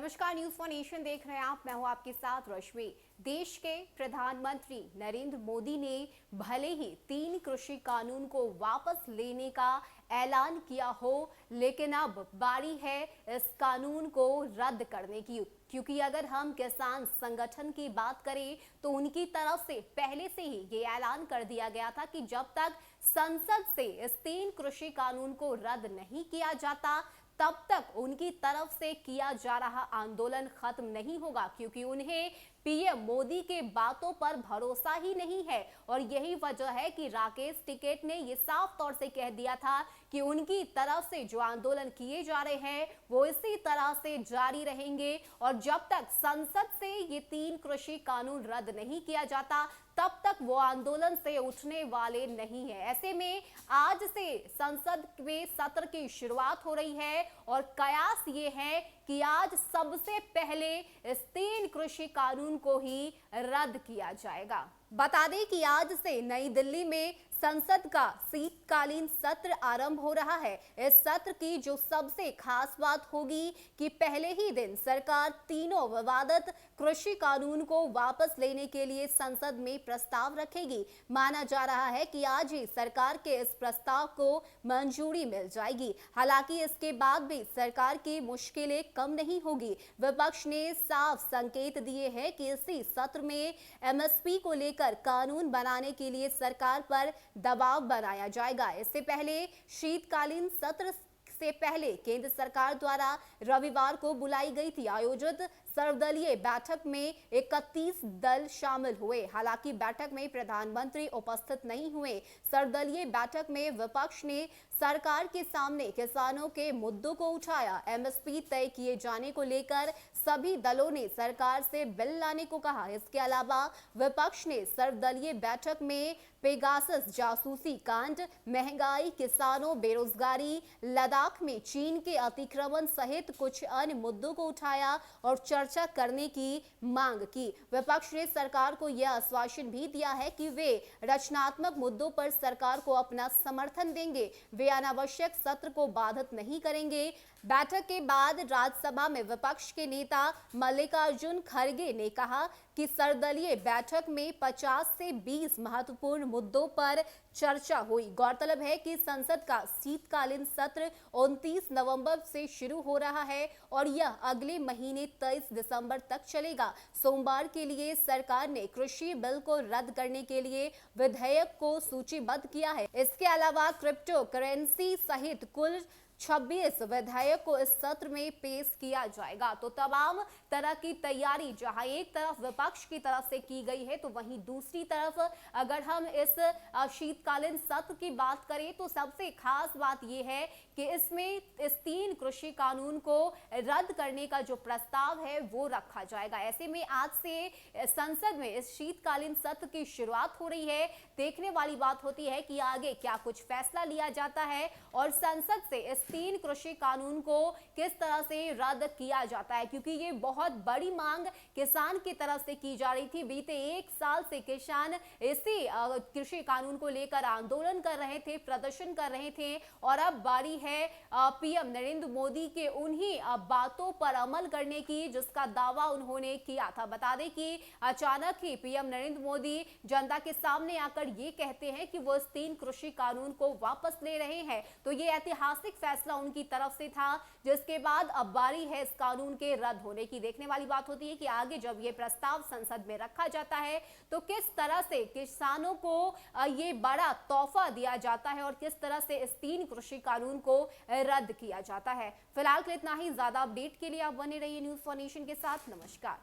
नमस्कार, news for nation देख रहे हैं आप। मैं हूं आपके साथ रश्मि। देश के प्रधानमंत्री नरेंद्र मोदी ने भले ही 3 कृषि कानून को वापस लेने का ऐलान किया हो, लेकिन अब बारी है इस कानून को रद्द करने की। क्योंकि अगर हम किसान संगठन की बात करें तो उनकी तरफ से पहले से ही ये ऐलान कर दिया गया था कि जब तक संसद से इस 3 कृषि कानून को रद्द नहीं किया जाता तब तक उनकी तरफ से किया जा रहा आंदोलन खत्म नहीं होगा, क्योंकि उन्हें पीएम मोदी के बातों पर भरोसा ही नहीं है। और यही वजह है कि राकेश टिकैत ने यह साफ तौर से कह दिया था कि उनकी तरफ से जो आंदोलन किए जा रहे हैं वो इसी तरह से जारी रहेंगे और जब तक संसद से ये 3 कृषि कानून रद्द नहीं किया जाता तब तक वो आंदोलन से उठने वाले नहीं है। ऐसे में आज से संसद में सत्र की शुरुआत हो रही है और कयास ये है कि आज सबसे पहले इस 3 कृषि कानून को ही रद्द किया जाएगा। बता दें कि आज से नई दिल्ली में संसद का शीतकालीन सत्र आरंभ हो रहा है। इस सत्र की जो सबसे खास बात होगी कि पहले ही दिन सरकार तीनों विवादित कृषि कानून को वापस लेने के लिए संसद में प्रस्ताव रखेगी। माना जा रहा है कि आज ही सरकार के इस प्रस्ताव को मंजूरी मिल जाएगी। हालांकि इसके बाद भी सरकार की मुश्किलें कम नहीं होगी। विपक्ष ने साफ संकेत दिए हैं कि इसी सत्र में एमएसपी को लेकर कानून बनाने के लिए सरकार पर दबाव बनाया जाएगा। इससे पहले शीतकालीन सत्र से पहले केंद्र सरकार द्वारा रविवार को बुलाई गई थी आयोजित सर्वदलीय बैठक में 31 दल शामिल हुए। हालांकि बैठक में प्रधानमंत्री उपस्थित नहीं हुए। सर्वदलीय बैठक में विपक्ष ने सरकार के सामने किसानों के मुद्दों को उठाया। एमएसपी तय किए जाने को लेकर सभी दलों ने सरकार से बिल लाने को कहा। इसके अलावा विपक्ष ने सर्वदलीय बैठक में पेगासस जासूसी कांड, महंगाई, किसानों, बेरोजगारी, लद्दाख में चीन के अतिक्रमण सहित कुछ अन्य मुद्दों को उठाया और चर्चा करने की मांग की। विपक्ष ने सरकार को यह आश्वासन भी दिया है कि वे रचनात्मक मुद्दों पर सरकार को अपना समर्थन देंगे। वे अनावश्यक सत्र को बाधित नहीं करेंगे। बैठक के बाद राज्यसभा में विपक्ष के नेता मल्लिकार्जुन खड़गे ने कहा कि सर्वदलीय बैठक में 50 से 20 महत्वपूर्ण मुद्दों पर चर्चा हुई। गौरतलब है कि संसद का शीतकालीन सत्र 29 नवंबर से शुरू हो रहा है और यह अगले महीने 23 दिसंबर तक चलेगा। सोमवार के लिए सरकार ने कृषि बिल को रद्द करने के लिए विधेयक को सूचीबद्ध किया है। इसके अलावा क्रिप्टो करेंसी सहित कुल 26 विधेयक को इस सत्र में पेश किया जाएगा। तो तमाम तरह की तैयारी जहां एक तरफ विपक्ष की तरफ से की गई है तो वहीं दूसरी तरफ अगर हम इस शीतकालीन सत्र की बात करें तो सबसे खास बात यह है कि इसमें इस 3 कृषि कानून को रद्द करने का जो प्रस्ताव है वो रखा जाएगा। ऐसे में आज से संसद में इस शीतकालीन सत्र की शुरुआत हो रही है। देखने वाली बात होती है कि आगे क्या कुछ फैसला लिया जाता है और संसद से इस 3 कृषि कानून को किस तरह से रद्द किया जाता है, क्योंकि ये बहुत बड़ी मांग किसान की तरफ से की जा रही थी। बीते 1 साल से किसान इसी कृषि कानून को लेकर आंदोलन कर रहे थे, प्रदर्शन कर रहे थे और अब बारी है पीएम नरेंद्र मोदी के उन्हीं बातों पर अमल करने की जिसका दावा उन्होंने किया था। बता दें कि अचानक ही पीएम नरेंद्र मोदी जनता के सामने आकर ये कहते हैं कि वो इस 3 कृषि कानून को वापस ले रहे हैं। तो ये ऐतिहासिक फैसला उनकी तरफ से था, जिसके बाद अब बारी है इस कानून के रद्द होने की। देखने वाली बात होती है कि आगे जब ये प्रस्ताव संसद में रखा जाता है तो किस तरह से किसानों को ये बड़ा तोहफा दिया जाता है और किस तरह से इस 3 कृषि कानून को रद्द किया जाता है। फिलहाल के इतना ही। ज्यादा अपडेट के लिए आप बने रहिए न्यूज फॉर नेशन के साथ। नमस्कार।